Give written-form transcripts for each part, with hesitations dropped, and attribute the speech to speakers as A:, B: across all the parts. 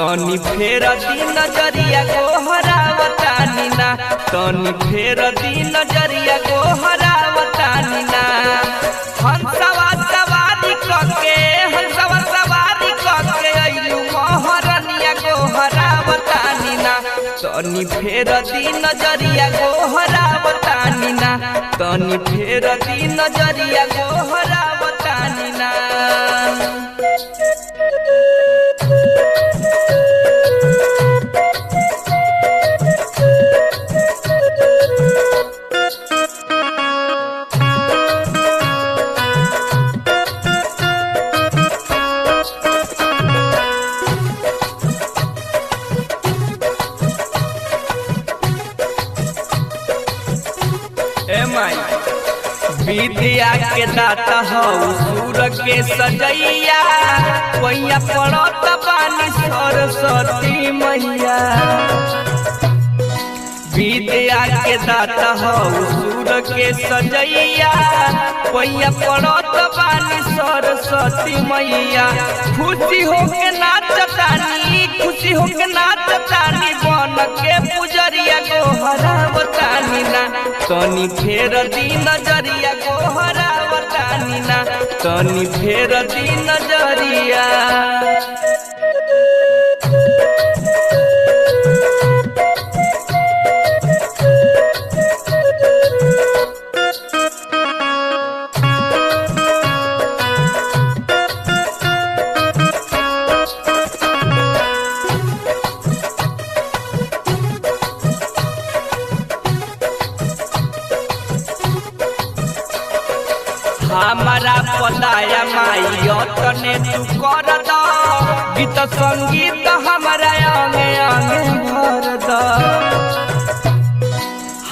A: तनी फेर दी नजरिया गोहरावतानी ना तनी फेर दी नजरिया गोहरावतानी ना हंसवा सवारी कके अइलू मोहरनिया गोहरावतानी ना तनी फेर दी नजरिया गोहरावतानी ना तनी फेर दी नजरिया गोहरावतानी ना। विद्या के दाता हऊ सूर के सजैया वैया पड़त बानी सरस्वती मैया। विद्या के दाता हऊ सूर के सजैया वैया पड़त बानी सरस्वती मैया। खुशी होके नाचतानी बन के पुजरिया गोहरावतानी ना तनी फेर दी नजरिया गोहरावतानी ना तनी फेर दी नजरिया। हमारा पदाया माई तने तू कर द गीत संगीत हमारा अंगे अंगे भर द।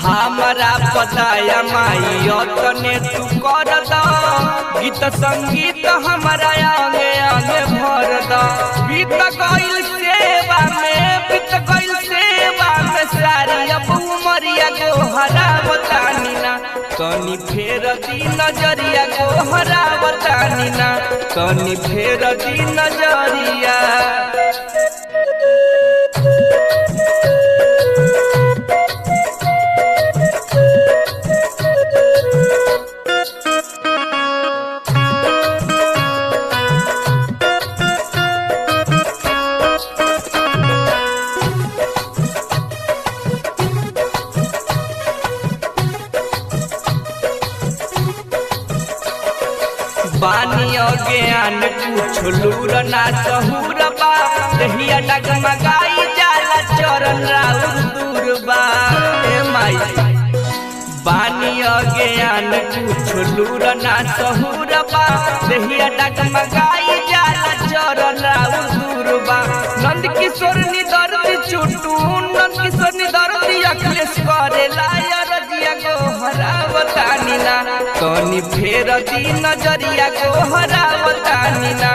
A: हमारा पदाया माई तने तू कर द गीत संगीत हमारा अंगे अंगे भर द। बीत गइल सेवा में सारी अब उमरिया गोहरावतानी ना तनी फेर दी नजरिया गोहरावतानी ना तनी फेर दी नजरिया। बानी ज्ञान कुछ लूर ना सहूर बा दहिया डगमगाई जाला चरण राउर दूर बा। ए माई बानी ज्ञान कुछ लूर ना सहूर बा दहिया डगमगाई जाला चरण राउर दूर बा। नंद किशोर नि दर्द चुटू नंद किशोर नि दर्द अखिलेश करेला रजिया गोहरावतानी ना तनी फेर दी नजरिया गोहरावतानी ना